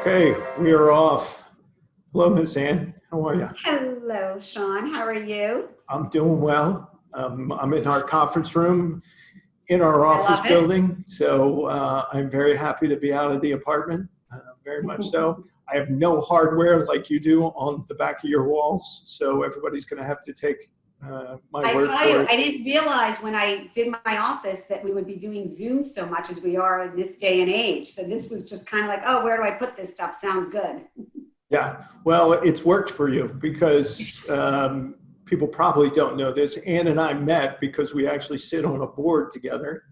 Okay, we are off. Hello, Miss Ann. How are you? Hello, Sean. How are you? I'm doing well. I'm in our conference room in our I office love it. building, so I'm very happy to be out of the apartment, very much so. I have no hardware like you do on the back of your walls, so everybody's going to have to take my I word tell for you, it. I didn't realize when I did my office that we would be doing Zoom so much as we are in this day and age. So this was just kind of like, oh, where do I put this stuff? Sounds good. Yeah, well, it's worked for you because people probably don't know this. Ann and I met because we actually sit on a board together.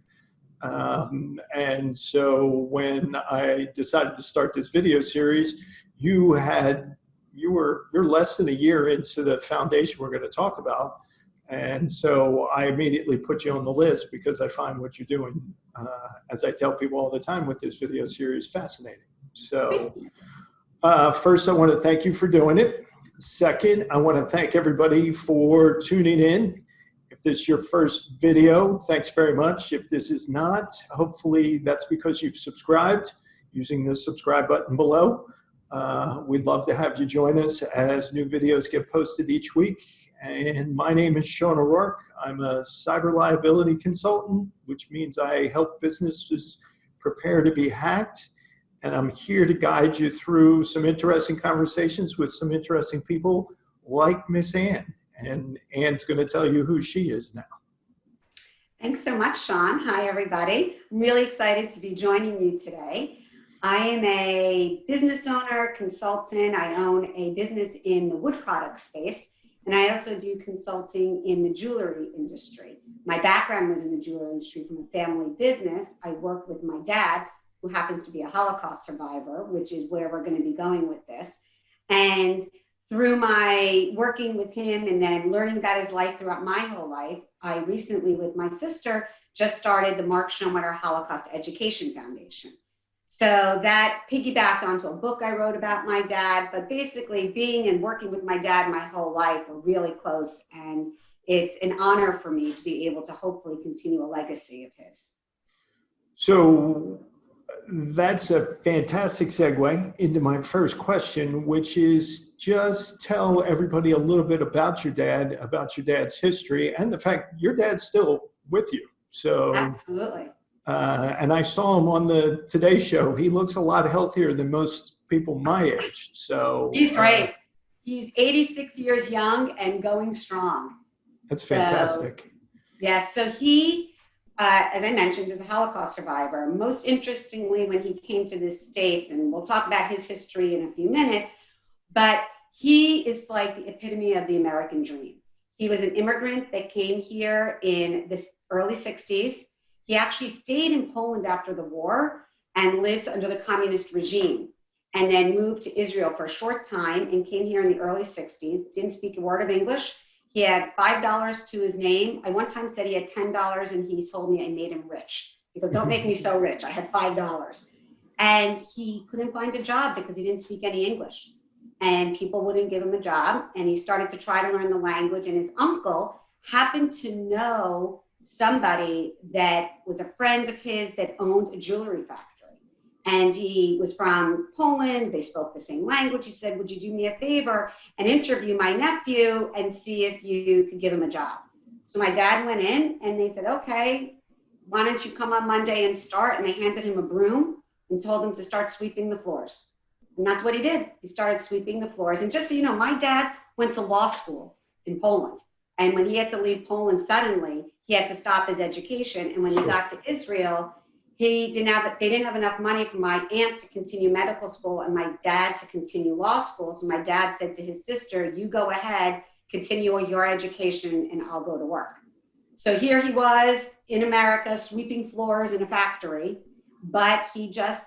And so when I decided to start this video series, you're less than a year into the foundation we're going to talk about. And so I immediately put you on the list because I find what you're doing, as I tell people all the time with this video series, fascinating. So first, I want to thank you for doing it. Second, I want to thank everybody for tuning in. If this is your first video, thanks very much. If this is not, hopefully that's because you've subscribed using the subscribe button below. We'd love to have you join us as new videos get posted each week. And my name is Sean O'Rourke. I'm a cyber liability consultant, which means I help businesses prepare to be hacked. And I'm here to guide you through some interesting conversations with some interesting people like Miss Ann. And Ann's going to tell you who she is now. Thanks so much, Sean. Hi, everybody. I'm really excited to be joining you today. I am a business owner, consultant. I own a business in the wood product space, and I also do consulting in the jewelry industry. My background was in the jewelry industry from a family business. I worked with my dad, who happens to be a Holocaust survivor, which is where we're going to be going with this. And through my working with him and then learning about his life throughout my whole life, I recently, with my sister, just started the Mark Schoenwetter Holocaust Education Foundation. So that piggybacked onto a book I wrote about my dad, but basically being and working with my dad my whole life were really close, and it's an honor for me to be able to hopefully continue a legacy of his. So that's a fantastic segue into my first question, which is just tell everybody a little bit about your dad's history, and the fact your dad's still with you. So absolutely. And I saw him on the Today Show. He looks a lot healthier than most people my age. So he's great. He's 86 years young and going strong. That's fantastic. So, yeah. So he, as I mentioned, is a Holocaust survivor. Most interestingly, when he came to the States, and we'll talk about his history in a few minutes, but he is like the epitome of the American dream. He was an immigrant that came here in the early 60s. He actually stayed in Poland after the war and lived under the communist regime, and then moved to Israel for a short time and came here in the early 60s, didn't speak a word of English. He had $5 to his name. I one time said he had $10, and he told me I made him rich. He goes, don't make me so rich. I had $5. And he couldn't find a job because he didn't speak any English. And people wouldn't give him a job. And he started to try to learn the language. And his uncle happened to know somebody that was a friend of his that owned a jewelry factory. And he was from Poland. They spoke the same language. He said, would you do me a favor and interview my nephew and see if you could give him a job? So my dad went in and they said, okay, why don't you come on Monday and start? And they handed him a broom and told him to start sweeping the floors. And that's what he did. He started sweeping the floors. And just so you know, my dad went to law school in Poland. And when he had to leave Poland suddenly, he had to stop his education. And when he got to Israel, they didn't have enough money for my aunt to continue medical school and my dad to continue law school. So my dad said to his sister, you go ahead, continue your education, and I'll go to work. So here he was in America, sweeping floors in a factory, but he just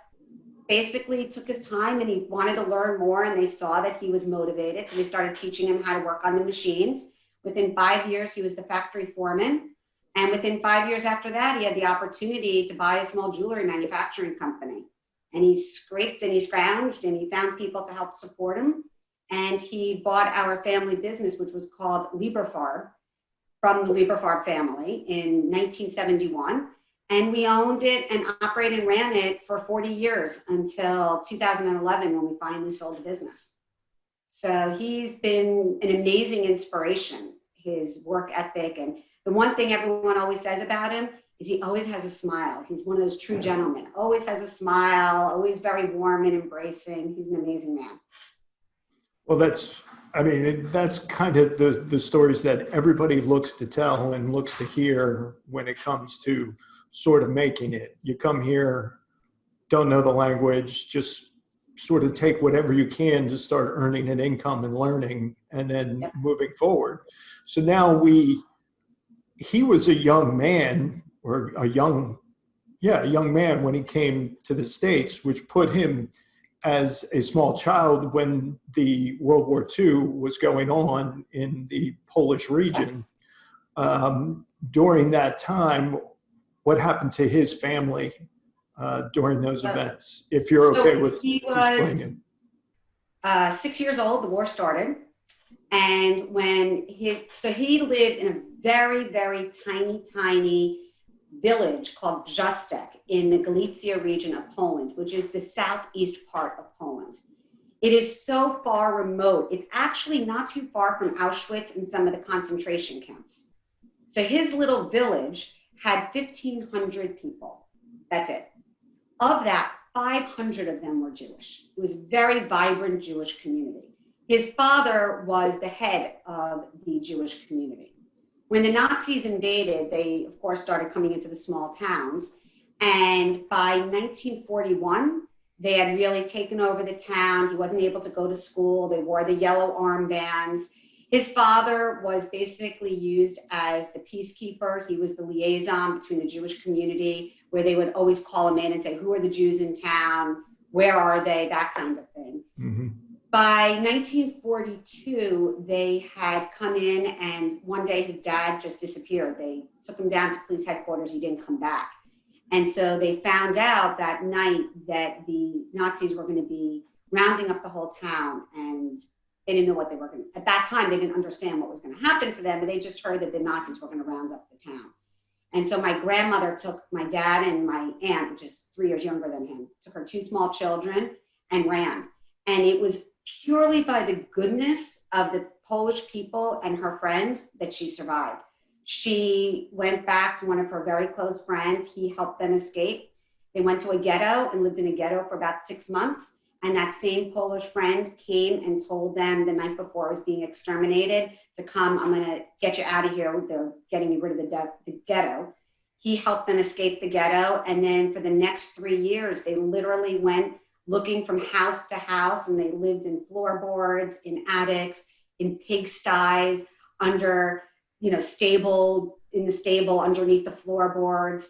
basically took his time and he wanted to learn more, and they saw that he was motivated. So they started teaching him how to work on the machines. Within 5 years, he was the factory foreman. And within 5 years after that, he had the opportunity to buy a small jewelry manufacturing company. And he scraped and he scrounged and he found people to help support him. And he bought our family business, which was called Lieberfarb, from the Lieberfarb family in 1971. And we owned it and operated and ran it for 40 years until 2011 when we finally sold the business. So he's been an amazing inspiration, his work ethic. And the one thing everyone always says about him is he always has a smile. He's one of those true gentlemen, always has a smile, always very warm and embracing. He's an amazing man. Well, that's kind of the stories that everybody looks to tell and looks to hear when it comes to sort of making it. You come here, don't know the language, just sort of take whatever you can to start earning an income and learning, and then moving forward. So now he was a young man, or a young man when he came to the States, which put him as a small child when the World War II was going on in the Polish region. During that time, what happened to his family during those events? If you're okay with explaining. 6 years old, the war started. And he lived in a very, very tiny village called Brzostek in the Galicia region of Poland, which is the southeast part of Poland. It is so far remote. It's actually not too far from Auschwitz and some of the concentration camps. So his little village had 1,500 people. That's it. Of that, 500 of them were Jewish. It was a very vibrant Jewish community. His father was the head of the Jewish community. When the Nazis invaded, they, of course, started coming into the small towns. And by 1941, they had really taken over the town. He wasn't able to go to school. They wore the yellow armbands. His father was basically used as the peacekeeper. He was the liaison between the Jewish community, where they would always call him in and say, who are the Jews in town? Where are they? That kind of thing. Mm-hmm. By 1942, they had come in, and one day his dad just disappeared. They took him down to police headquarters. He didn't come back. And so they found out that night that the Nazis were going to be rounding up the whole town, and they didn't know what they were going to. At that time, they didn't understand what was going to happen to them, but they just heard that the Nazis were going to round up the town. And so my grandmother took my dad and my aunt, which is 3 years younger than him, took her 2 small children and ran. And it was purely by the goodness of the Polish people and her friends that she survived. She went back to one of her very close friends. He helped them escape. They went to a ghetto and lived in a ghetto for about 6 months. And that same Polish friend came and told them the night before it was being exterminated to come, I'm going to get you out of here. They're getting you rid of the ghetto. He helped them escape the ghetto. And then for the next 3 years, they literally went looking from house to house, and they lived in floorboards, in attics, in pigsties, under, in the stable underneath the floorboards.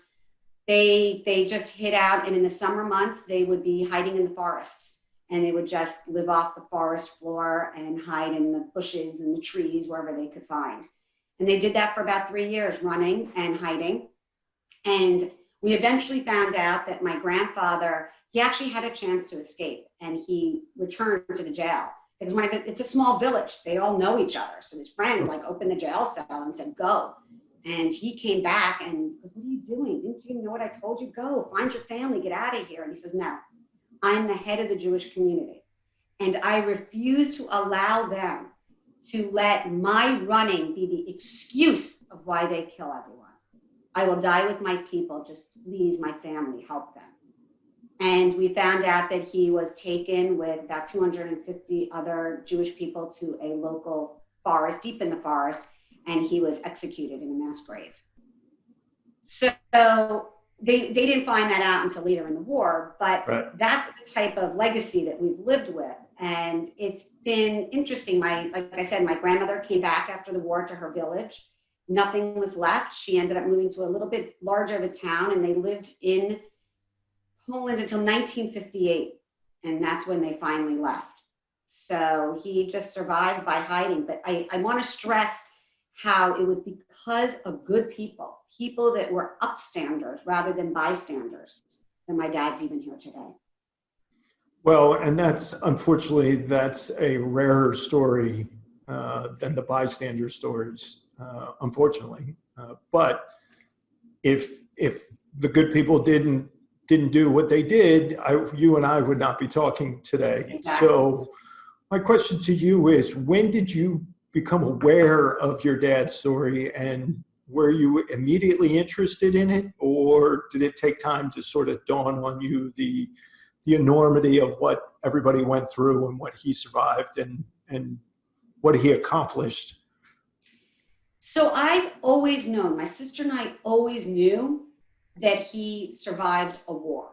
They just hid out, and in the summer months, they would be hiding in the forests, and they would just live off the forest floor and hide in the bushes and the trees, wherever they could find. And they did that for about 3 years, running and hiding. And we eventually found out that my grandfather, he actually had a chance to escape, and he returned to the jail. Because it's a small village. They all know each other. So his friend opened the jail cell and said, go. And he came back and goes, what are you doing? Didn't you know what I told you? Go, find your family, get out of here. And he says, no, I'm the head of the Jewish community. And I refuse to allow them to let my running be the excuse of why they kill everyone. I will die with my people. Just please, my family, help them. And we found out that he was taken with about 250 other Jewish people to a local forest, deep in the forest, and he was executed in a mass grave. So they didn't find that out until later in the war, but That's the type of legacy that we've lived with. And it's been interesting. Like I said, my grandmother came back after the war to her village. Nothing was left. She ended up moving to a little bit larger of a town, and they lived in Poland until 1958, and that's when they finally left. So he just survived by hiding. But I want to stress how it was because of good people that were upstanders rather than bystanders, that my dad's even here today. Well, and unfortunately, that's a rarer story than the bystander stories, unfortunately. But if the good people didn't do what they did, you and I would not be talking today. Exactly. So my question to you is, when did you become aware of your dad's story, and were you immediately interested in it, or did it take time to sort of dawn on you the enormity of what everybody went through and what he survived and what he accomplished? So I've always known, my sister and I always knew that he survived a war.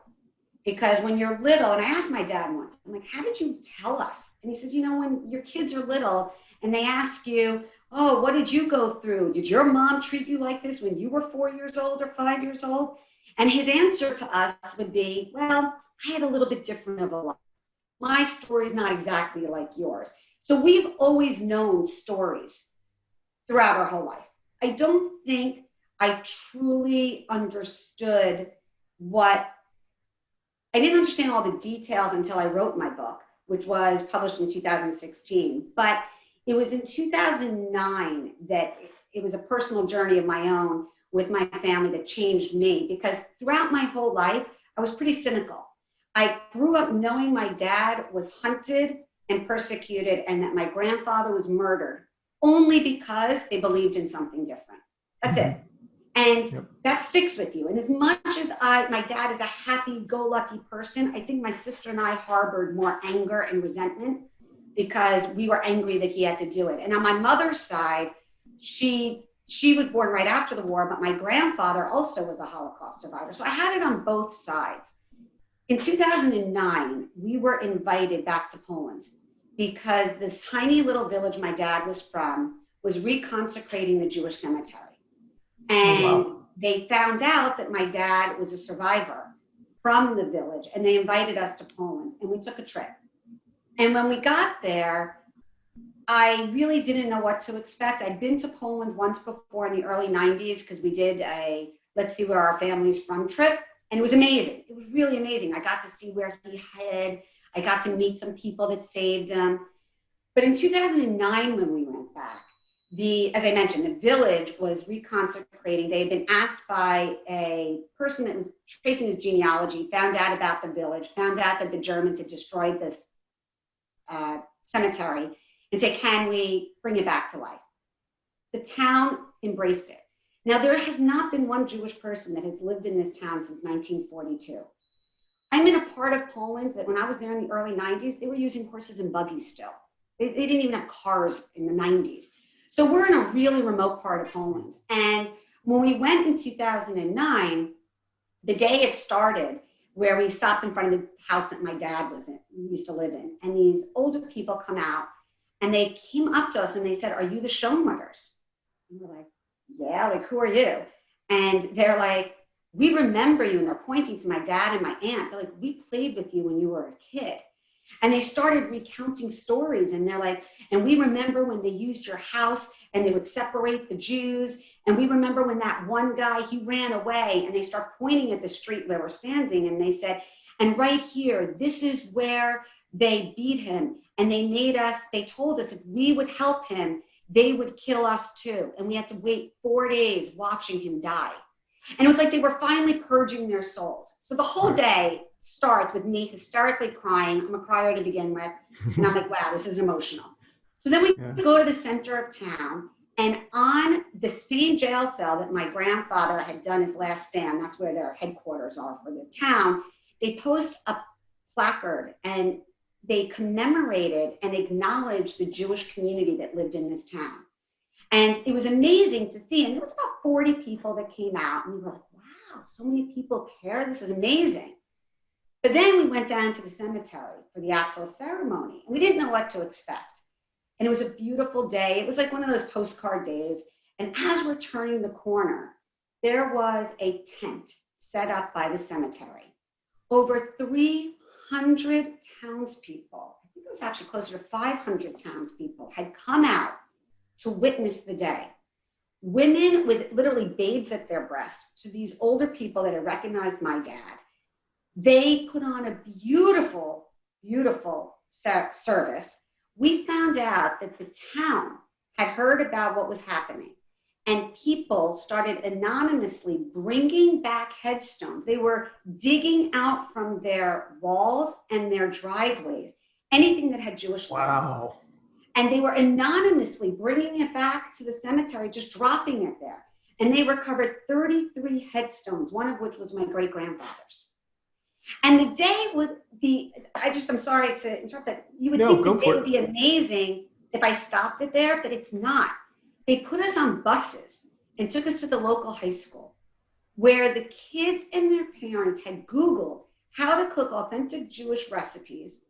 Because when you're little, and I asked my dad once, I'm like, how did you tell us? And he says, you know, when your kids are little and they ask you, oh, what did you go through? Did your mom treat you like this when you were 4 years old or 5 years old? And his answer to us would be, well, I had a little bit different of a life. My story is not exactly like yours. So we've always known stories throughout our whole life. I don't think I truly understood I didn't understand all the details until I wrote my book, which was published in 2016. But it was in 2009 that it was a personal journey of my own with my family that changed me, because throughout my whole life, I was pretty cynical. I grew up knowing my dad was hunted and persecuted and that my grandfather was murdered only because they believed in something different. That's it. And that sticks with you. And as much as my dad is a happy-go-lucky person, I think my sister and I harbored more anger and resentment because we were angry that he had to do it. And on my mother's side, she was born right after the war, but my grandfather also was a Holocaust survivor. So I had it on both sides. In 2009, we were invited back to Poland because this tiny little village my dad was from was reconsecrating the Jewish cemetery. And they found out that my dad was a survivor from the village, and they invited us to Poland, and we took a trip. And when we got there, I really didn't know what to expect. I'd been to Poland once before in the early 90s because we did a let's see where our family's from trip, and it was amazing. It was really amazing. I got to see where he hid. I got to meet some people that saved him. But in 2009, when we went back, as I mentioned, the village was reconsecrating. They had been asked by a person that was tracing his genealogy, found out about the village, found out that the Germans had destroyed this cemetery, and said, can we bring it back to life? The town embraced it. Now, there has not been one Jewish person that has lived in this town since 1942. I'm in a part of Poland that when I was there in the early 90s, they were using horses and buggies still. They didn't even have cars in the 90s. So we're in a really remote part of Poland. And when we went in 2009, the day it started, where we stopped in front of the house that my dad used to live in, and these older people come out, and they came up to us and they said, are you the Schoenmutters? And we're like, yeah, like, who are you? And they're like, we remember you. And they're pointing to my dad and my aunt. They're like, we played with you when you were a kid. And they started recounting stories, and they're like, and we remember when they used your house and they would separate the Jews. And we remember when that one guy, he ran away, and they start pointing at the street where we're standing. And they said, and right here, this is where they beat him. And they told us if we would help him, they would kill us too. And we had to wait 4 days watching him die. And it was like they were finally purging their souls. So the whole day starts with me hysterically crying. I'm a crier to begin with. And I'm like, wow, this is emotional. So then we go to the center of town, and on the same jail cell that my grandfather had done his last stand, that's where their headquarters are for the town, they post a placard and they commemorated and acknowledged the Jewish community that lived in this town. And it was amazing to see. And there was about 40 people that came out, and we were like, wow, so many people care. This is amazing. But then we went down to the cemetery for the actual ceremony, and we didn't know what to expect. And it was a beautiful day. It was like one of those postcard days. And as we're turning the corner, there was a tent set up by the cemetery. Over 300 townspeople, I think it was actually closer to 500 townspeople, had come out to witness the day. Women with literally babes at their breast, to these older people that had recognized my dad. They put on a beautiful, beautiful service. We found out that the town had heard about what was happening, and people started anonymously bringing back headstones. They were digging out from their walls and their driveways anything that had Jewish letters. Wow. And they were anonymously bringing it back to the cemetery, just dropping it there. And they recovered 33 headstones, one of which was my great-grandfather's. And the day would be, I'm sorry to interrupt, but you would think the day would be amazing if I stopped it there, but it's not. They put us on buses and took us to the local high school where the kids and their parents had Googled how to cook authentic Jewish recipes.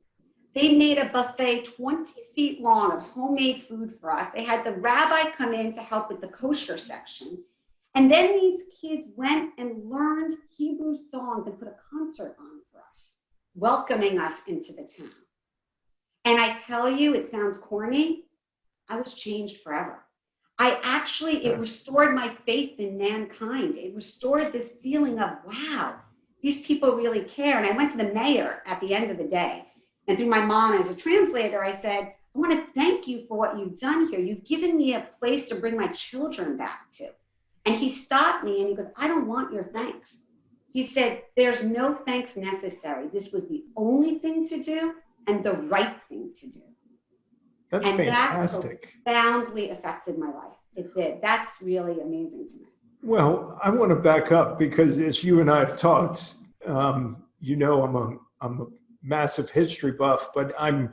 They made a buffet 20 feet long of homemade food for us. They had the rabbi come in to help with the kosher section. And then these kids went and learned Hebrew songs and put a concert on for us, welcoming us into the town. And I tell you, it sounds corny, I was changed forever. It restored my faith in mankind. It restored this feeling of, wow, these people really care. And I went to the mayor at the end of the day. And through my mom as a translator, I said, I want to thank you for what you've done here. You've given me a place to bring my children back to. And he stopped me and he goes, I don't want your thanks. He said, there's no thanks necessary. This was the only thing to do and the right thing to do. That's fantastic. That profoundly affected my life. It did. That's really amazing to me. Well, I want to back up because as you and I have talked, you know, I'm a massive history buff, but I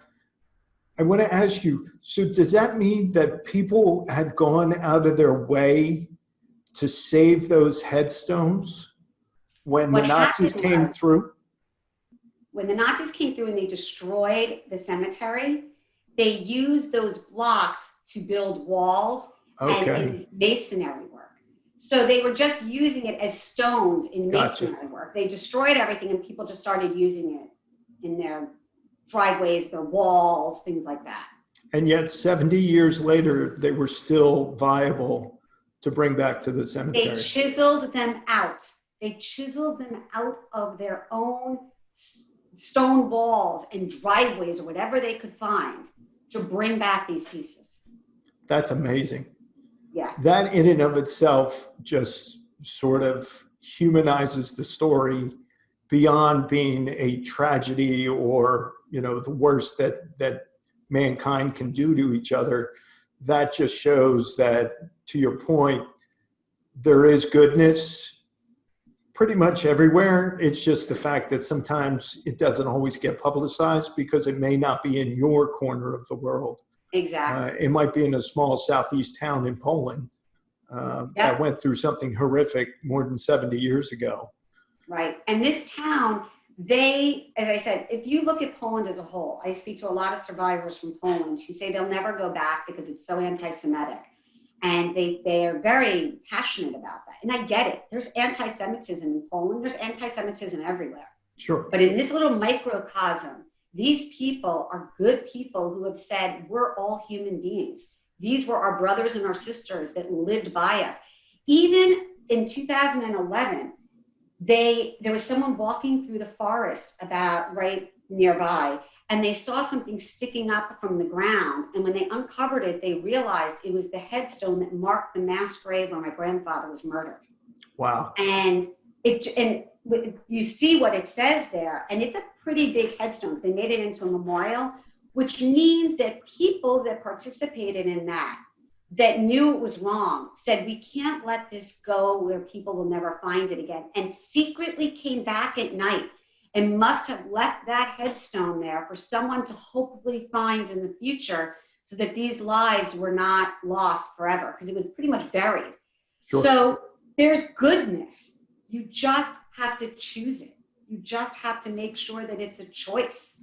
want to ask you, so does that mean that people had gone out of their way to save those headstones when the Nazis came through? When the Nazis came through and they destroyed the cemetery, they used those blocks to build walls and masonry work. So they were just using it as stones in masonry work. They destroyed everything and people just started using it in their driveways, their walls, things like that. And yet 70 years later, they were still viable to bring back to the cemetery. They chiseled them out. They chiseled them out of their own stone walls and driveways or whatever they could find to bring back these pieces. That's amazing. Yeah. That in and of itself just sort of humanizes the story beyond being a tragedy or, you know, the worst that mankind can do to each other. That just shows that, to your point, there is goodness pretty much everywhere. It's just the fact that sometimes it doesn't always get publicized because it may not be in your corner of the world. Exactly. It might be in a small southeast town in Poland that went through something horrific more than 70 years ago. Right. And this town, as I said, if you look at Poland as a whole, I speak to a lot of survivors from Poland who say they'll never go back because it's so anti-Semitic. And they are very passionate about that. And I get it. There's anti-Semitism in Poland. There's anti-Semitism everywhere. Sure. But in this little microcosm, these people are good people who have said, we're all human beings. These were our brothers and our sisters that lived by us. Even in 2011, there was someone walking through the forest right nearby, and they saw something sticking up from the ground. And when they uncovered it, they realized it was the headstone that marked the mass grave where my grandfather was murdered. Wow. And you see what it says there, and it's a pretty big headstone. They made it into a memorial, which means that people that participated in that knew it was wrong, said, we can't let this go where people will never find it again, and secretly came back at night and must have left that headstone there for someone to hopefully find in the future so that these lives were not lost forever, because it was pretty much buried. Sure. So there's goodness. You just have to choose it. You just have to make sure that it's a choice.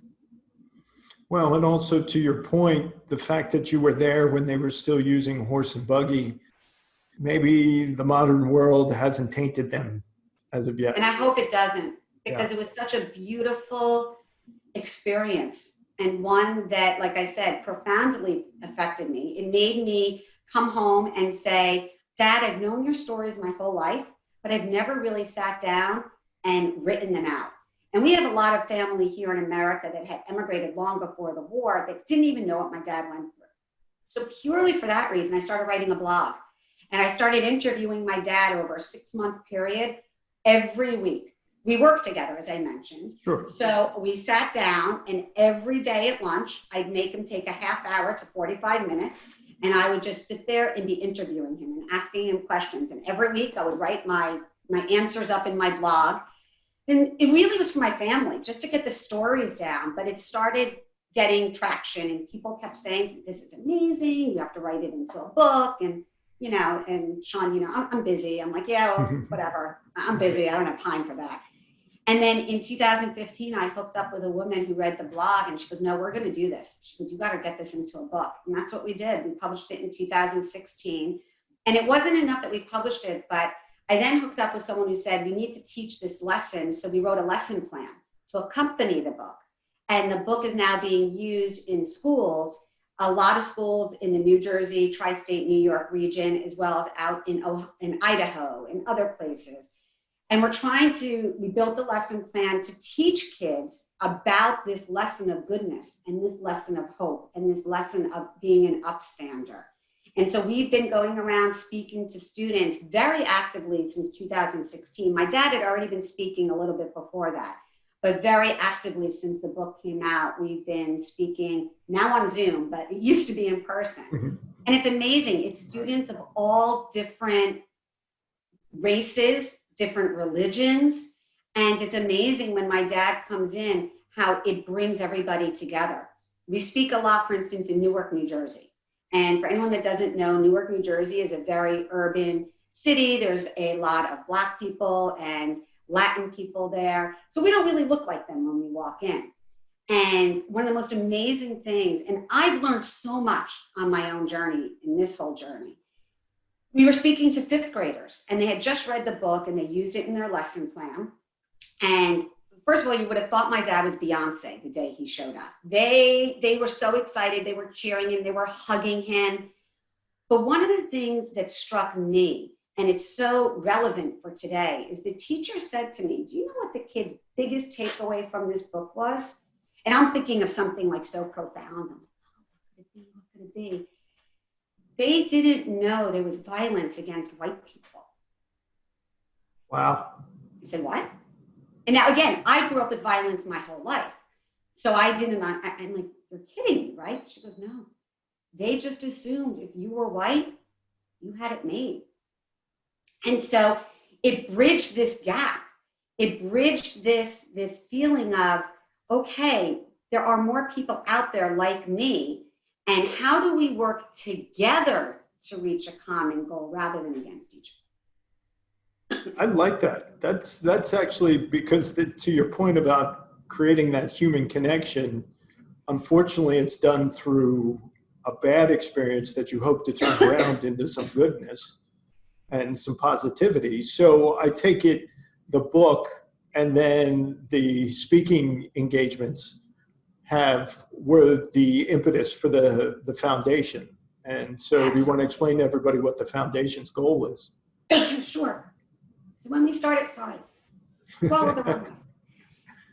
Well, and also to your point, the fact that you were there when they were still using horse and buggy, maybe the modern world hasn't tainted them as of yet. And I hope it doesn't, because it was such a beautiful experience, and one that, like I said, profoundly affected me. It made me come home and say, Dad, I've known your stories my whole life, but I've never really sat down and written them out. And we have a lot of family here in America that had emigrated long before the war that didn't even know what my dad went through. So purely for that reason, I started writing a blog. And I started interviewing my dad over a 6-month period every week. We worked together, as I mentioned. Sure. So we sat down, and every day at lunch, I'd make him take a half hour to 45 minutes, and I would just sit there and be interviewing him and asking him questions. And every week I would write my answers up in my blog. And it really was for my family, just to get the stories down. But it started getting traction, and people kept saying, this is amazing, you have to write it into a book. And and Sean, I'm busy. I'm like, yeah, well, whatever. I'm busy. I don't have time for that. And then in 2015, I hooked up with a woman who read the blog, and she goes, no, we're going to do this. She goes, you got to get this into a book. And that's what we did. We published it in 2016. And it wasn't enough that we published it, but I then hooked up with someone who said, we need to teach this lesson. So we wrote a lesson plan to accompany the book. And the book is now being used in schools, a lot of schools in the New Jersey, tri-state New York region, as well as out in Idaho and other places. And we built a lesson plan to teach kids about this lesson of goodness and this lesson of hope and this lesson of being an upstander. And so we've been going around speaking to students very actively since 2016. My dad had already been speaking a little bit before that, but very actively since the book came out, we've been speaking now on Zoom, but it used to be in person. Mm-hmm. And it's amazing. It's students of all different races, different religions. And it's amazing when my dad comes in, how it brings everybody together. We speak a lot, for instance, in Newark, New Jersey. And for anyone that doesn't know, Newark, New Jersey is a very urban city. There's a lot of Black people and Latin people there. So we don't really look like them when we walk in. And one of the most amazing things, and I've learned so much on my own journey, in this whole journey. We were speaking to 5th graders, and they had just read the book and they used it in their lesson plan. And first of all, you would have thought my dad was Beyonce the day he showed up. They were so excited. They were cheering him. They were hugging him. But one of the things that struck me, and it's so relevant for today, is the teacher said to me, do you know what the kids' biggest takeaway from this book was? And I'm thinking of something like so profound. I'm like, oh, what could it be? They didn't know there was violence against white people. Wow. I said, what? And now, again, I grew up with violence my whole life. So I'm like, you're kidding me, right? She goes, no. They just assumed if you were white, you had it made. And so it bridged this gap. It bridged this feeling of, okay, there are more people out there like me. And how do we work together to reach a common goal rather than against each other? I like that. That's actually because to your point about creating that human connection, unfortunately, it's done through a bad experience that you hope to turn around into some goodness and some positivity. So I take it the book and then the speaking engagements were the impetus for the foundation. And so do you want to explain to everybody what the foundation's goal is? Sure. So when we started,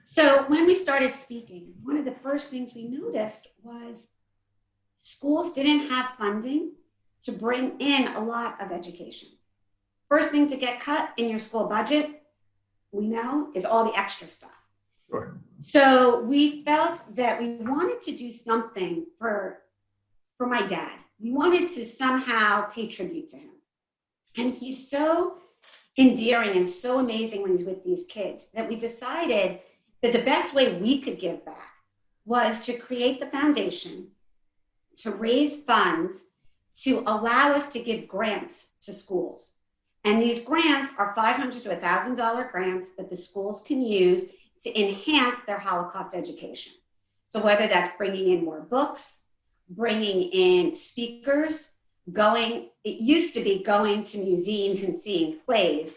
So when we started speaking, one of the first things we noticed was schools didn't have funding to bring in a lot of education. First thing to get cut in your school budget, we know, is all the extra stuff. Sure. So we felt that we wanted to do something for my dad. We wanted to somehow pay tribute to him. And he's so endearing and so amazing when he's with these kids that we decided that the best way we could give back was to create the foundation, to raise funds, to allow us to give grants to schools. And these grants are $500 to $1,000 grants that the schools can use to enhance their Holocaust education. So whether that's bringing in more books, bringing in speakers, it used to be going to museums and seeing plays.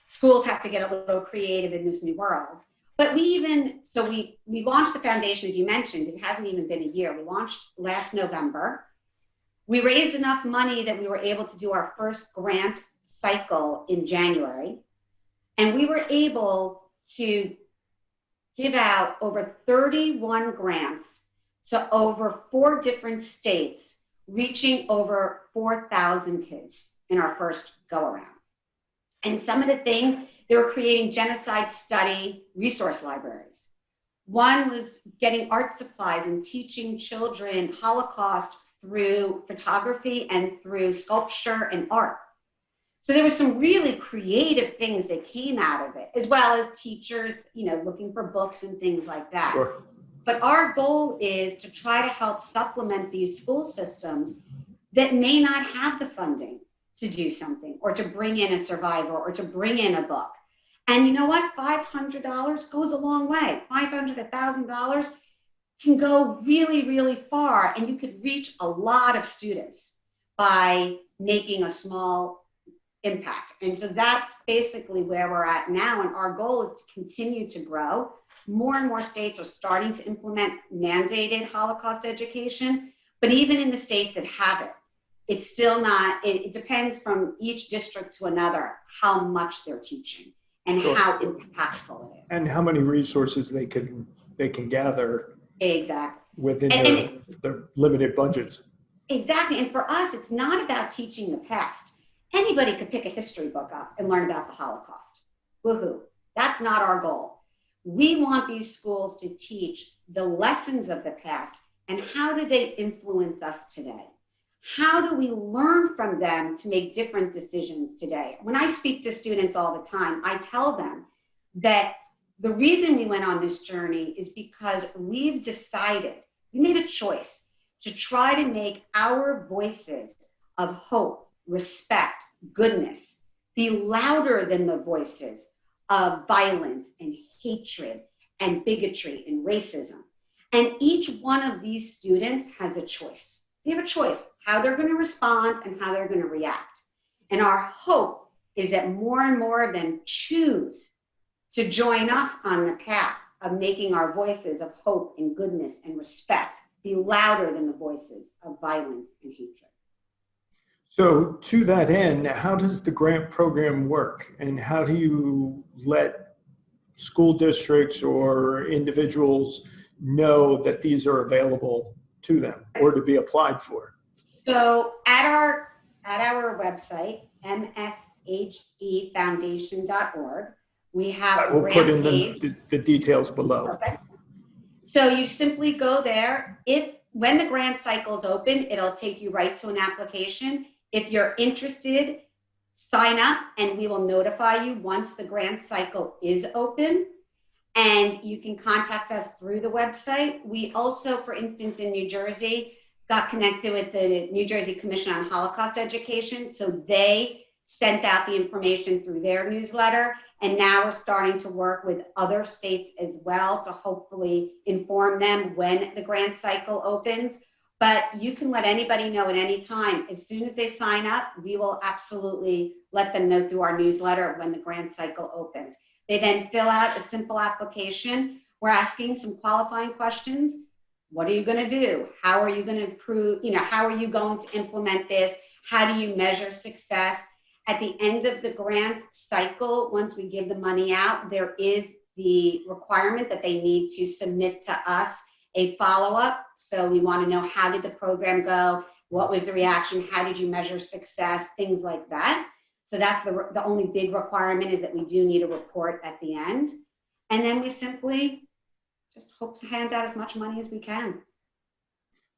Schools have to get a little creative in this new world. But we launched the foundation, as you mentioned. It hasn't even been a year. We launched last November. We raised enough money that we were able to do our first grant cycle in January. And we were able to give out over 31 grants to over 4 different states reaching over 4,000 kids in our first go around. And some of the things, they were creating genocide study resource libraries. One was getting art supplies and teaching children Holocaust through photography and through sculpture and art. So there were some really creative things that came out of it, as well as teachers, looking for books and things like that. Sure. But our goal is to try to help supplement these school systems that may not have the funding to do something, or to bring in a survivor, or to bring in a book. And you know what? $500 goes a long way. $500, $1,000 can go really, really far, and you could reach a lot of students by making a small impact. And so that's basically where we're at now. And our goal is to continue to grow. More and more states are starting to implement mandated Holocaust education, but even in the states that have it, it's still not, it depends from each district to another how much they're teaching and Sure. how impactful it is. And how many resources they can gather Exactly. within their limited budgets. Exactly. And for us, it's not about teaching the past. Anybody could pick a history book up and learn about the Holocaust. Woohoo. That's not our goal. We want these schools to teach the lessons of the past and how do they influence us today? How do we learn from them to make different decisions today? When I speak to students all the time, I tell them that the reason we went on this journey is because we've decided, we made a choice to try to make our voices of hope, respect, goodness be louder than the voices of violence and hatred and bigotry and racism. And each one of these students has a choice. They have a choice how they're going to respond and how they're going to react. And our hope is that more and more of them choose to join us on the path of making our voices of hope and goodness and respect be louder than the voices of violence and hatred. So to that end, how does the grant program work? And how do you let school districts or individuals know that these are available to them or to be applied for? So at our website, mshefoundation.org, we have We'll put in the details below. Perfect. So you simply go there. When the grant cycle is open, it'll take you right to an application. If you're interested, sign up and we will notify you once the grant cycle is open. And you can contact us through the website. We also, for instance, in New Jersey, got connected with the New Jersey Commission on Holocaust Education. So they sent out the information through their newsletter. And now we're starting to work with other states as well to hopefully inform them when the grant cycle opens. But you can let anybody know at any time. As soon as they sign up, we will absolutely let them know through our newsletter when the grant cycle opens. They then fill out a simple application. We're asking some qualifying questions. What are you going to do? How are you going to improve? How are you going to implement this? How do you measure success? At the end of the grant cycle, once we give the money out, there is the requirement that they need to submit to us a follow-up. So we want to know, how did the program go? What was the reaction? How did you measure success? Things like that. So that's the only big requirement, is that we do need a report at the end. And then we simply just hope to hand out as much money as we can.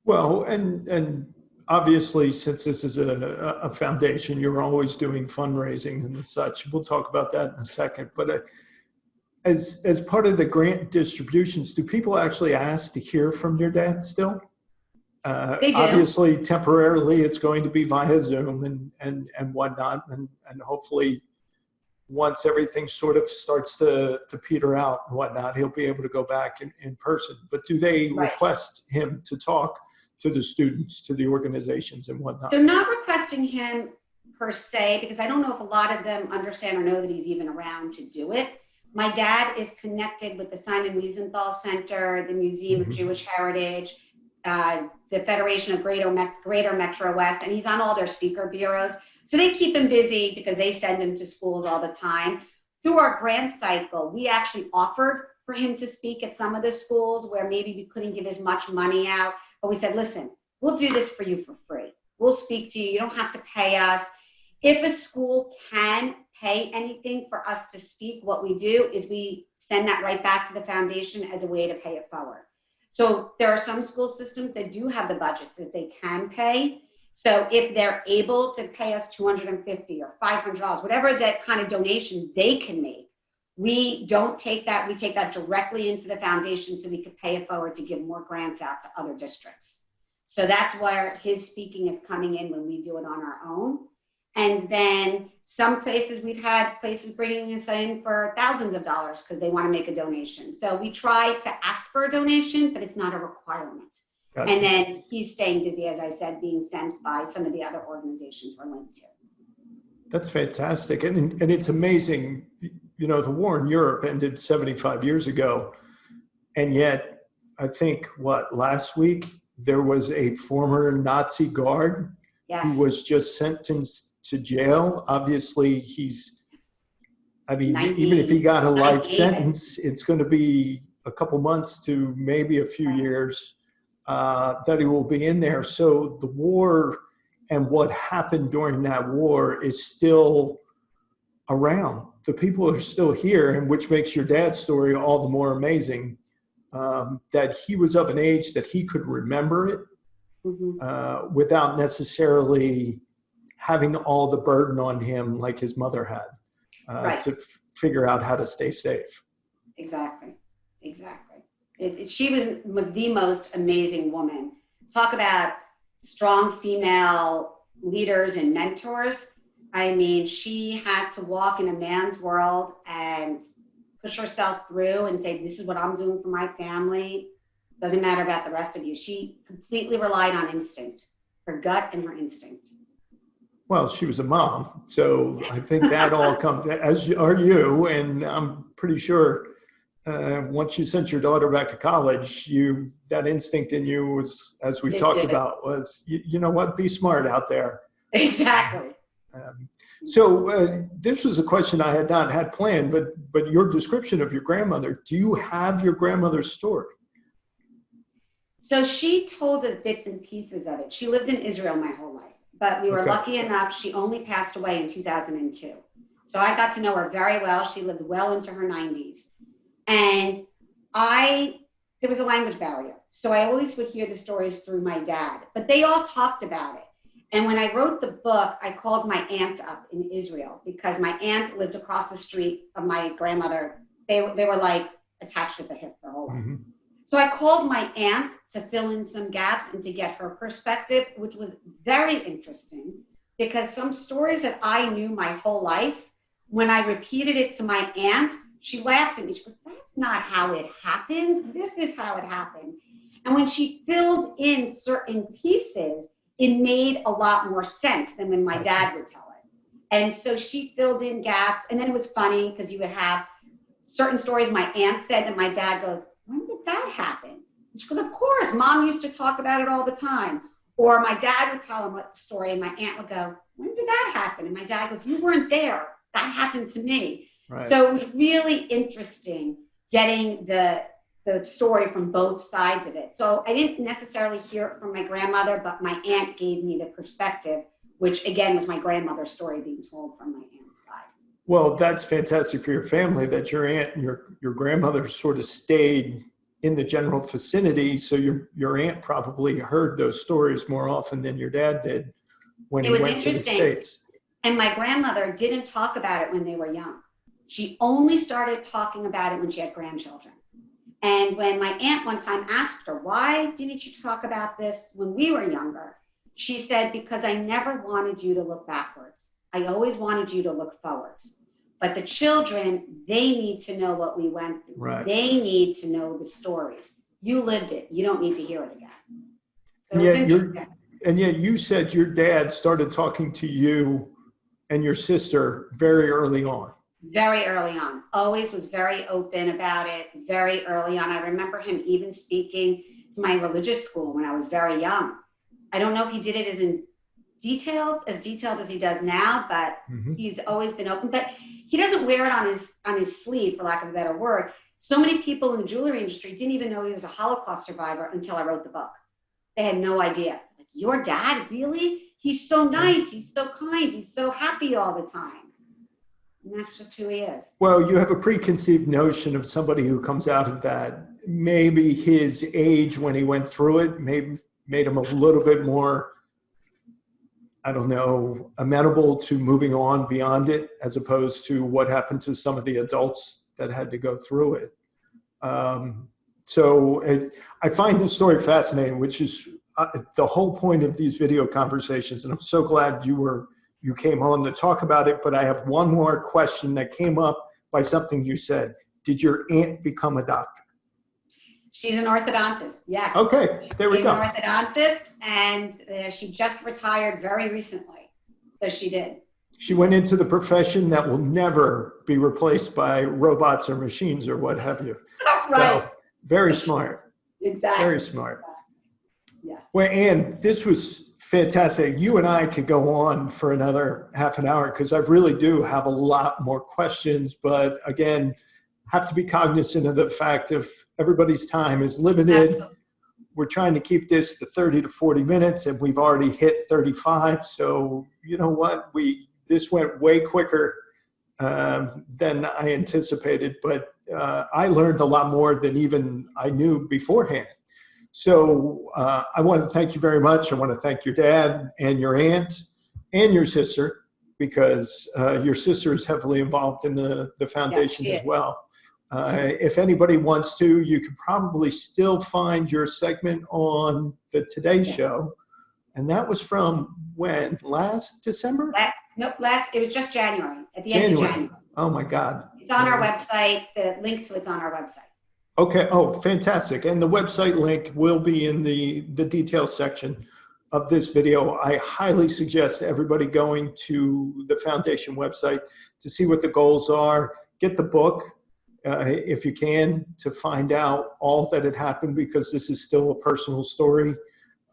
Well, and obviously, since this is a foundation, you're always doing fundraising and such. We'll talk about that in a second. But as part of the grant distributions, do people actually ask to hear from your dad still? They do. Obviously, temporarily, it's going to be via Zoom and whatnot. And hopefully, once everything sort of starts to peter out and whatnot, he'll be able to go back in person. But do they request him to talk to the students, to the organizations and whatnot? They're not requesting him per se, because I don't know if a lot of them understand or know that he's even around to do it. My dad is connected with the Simon Wiesenthal Center, the Museum of Jewish Heritage, the Federation of Greater Metro West, and he's on all their speaker bureaus. So they keep him busy because they send him to schools all the time. Through our grant cycle, we actually offered for him to speak at some of the schools where maybe we couldn't give as much money out. But we said, listen, we'll do this for you for free. We'll speak to you. You don't have to pay us. If a school can pay anything for us to speak, what we do is we send that right back to the foundation as a way to pay it forward. So there are some school systems that do have the budgets that they can pay. So if they're able to pay us $250 or $500, whatever that kind of donation they can make, we don't take that. We take that directly into the foundation so we could pay it forward to give more grants out to other districts. So that's where his speaking is coming in when we do it on our own. And then some places, we've had places bringing us in for thousands of dollars because they want to make a donation. So we try to ask for a donation, but it's not a requirement. Gotcha. And then he's staying busy, as I said, being sent by some of the other organizations we're linked to. That's fantastic. And it's amazing, you know, the war in Europe ended 75 years ago. And yet, I think, last week, there was a former Nazi guard who was just sentenced to jail. Obviously, even if he got a life sentence, it's going to be a couple months to maybe a few years that he will be in there. So the war and what happened during that war is still around. The people are still here, and which makes your dad's story all the more amazing, that he was of an age that he could remember it without necessarily having all the burden on him like his mother had to figure out how to stay safe. Exactly. She was the most amazing woman. Talk about strong female leaders and mentors. I mean, she had to walk in a man's world and push herself through and say, this is what I'm doing for my family. Doesn't matter about the rest of you. She completely relied on instinct, her gut and her instinct. Well, she was a mom, so I think that all comes, as are you, and I'm pretty sure once you sent your daughter back to college, that instinct in you was, as we talked about, was, you know what, be smart out there. Exactly. So this was a question I had not had planned, but your description of your grandmother, do you have your grandmother's story? So she told us bits and pieces of it. She lived in Israel my whole life, but we were lucky enough, she only passed away in 2002. So I got to know her very well. She lived well into her 90s. And there was a language barrier. So I always would hear the stories through my dad, but they all talked about it. And when I wrote the book, I called my aunt up in Israel because my aunt lived across the street of my grandmother. They were like attached at the hip their whole life. Mm-hmm. So I called my aunt to fill in some gaps and to get her perspective, which was very interesting because some stories that I knew my whole life, when I repeated it to my aunt, she laughed at me. She goes, that's not how it happened. This is how it happened. And when she filled in certain pieces, it made a lot more sense than when my dad would tell it. And so she filled in gaps. And then it was funny because you would have certain stories my aunt said that my dad goes, when did that happen? And she goes, of course, Mom used to talk about it all the time. Or my dad would tell him a story and my aunt would go, when did that happen? And my dad goes, you weren't there. That happened to me. Right. So it was really interesting getting the story from both sides of it. So I didn't necessarily hear it from my grandmother, but my aunt gave me the perspective, which again was my grandmother's story being told from my aunt's side. Well, that's fantastic for your family that your aunt and your grandmother sort of stayed in the general vicinity. So your aunt probably heard those stories more often than your dad did when he went to the States. And my grandmother didn't talk about it when they were young. She only started talking about it when she had grandchildren. And when my aunt one time asked her, why didn't you talk about this when we were younger? She said, because I never wanted you to look backwards. I always wanted you to look forwards. But the children, they need to know what we went through. Right. They need to know the stories. You lived it. You don't need to hear it again. So and yet you said your dad started talking to you and your sister very early on. Very early on, always was very open about it, very early on. I remember him even speaking to my religious school when I was very young. I don't know if he did it as detailed as he does now, but he's always been open. But he doesn't wear it on his sleeve, for lack of a better word. So many people in the jewelry industry didn't even know he was a Holocaust survivor until I wrote the book. They had no idea. your dad, really? He's so nice, he's so kind, he's so happy all the time. And that's just who he is. Well, you have a preconceived notion of somebody who comes out of that. Maybe his age when he went through it maybe made him a little bit more, I don't know, amenable to moving on beyond it, as opposed to what happened to some of the adults that had to go through it. I find this story fascinating, which is the whole point of these video conversations. And I'm so glad you came on to talk about it. But I have one more question that came up by something you said. Did your aunt become a doctor? She's an orthodontist, yes. Okay, there we go. She's an orthodontist, and she just retired very recently. So she did. She went into the profession that will never be replaced by robots or machines or what have you. Right. So, very smart. Exactly. Very smart. Yeah. Well, Anne, this was fantastic. You and I could go on for another half an hour because I really do have a lot more questions. But again, have to be cognizant of the fact of everybody's time is limited. Absolutely. We're trying to keep this to 30 to 40 minutes and we've already hit 35. So you know what? This went way quicker than I anticipated, but I learned a lot more than even I knew beforehand. So I want to thank you very much. I want to thank your dad and your aunt and your sister, because your sister is heavily involved in the foundation as well. If anybody wants to, you can probably still find your segment on the Today Show. And that was from when? Last December? Nope, it was just January, at the end of January. Oh my God. It's on our website. The link to it's on our website. Okay. Oh, fantastic. And the website link will be in the details section of this video. I highly suggest everybody going to the foundation website to see what the goals are. Get the book if you can, to find out all that had happened, because this is still a personal story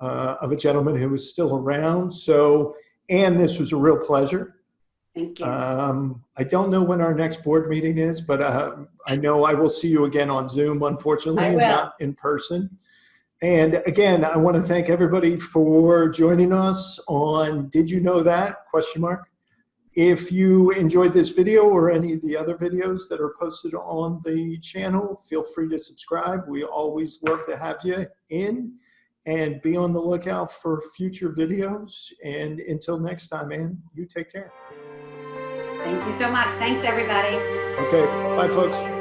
of a gentleman who was still around. So, Anne, this was a real pleasure. Thank you. I don't know when our next board meeting is, but I know I will see you again on Zoom, unfortunately, and not in person. And again, I want to thank everybody for joining us on Did You Know That? ? If you enjoyed this video or any of the other videos that are posted on the channel, feel free to subscribe. We always love to have you in, and be on the lookout for future videos. And until next time, Anne, you take care. Thank you so much. Thanks, everybody. Okay, bye, folks.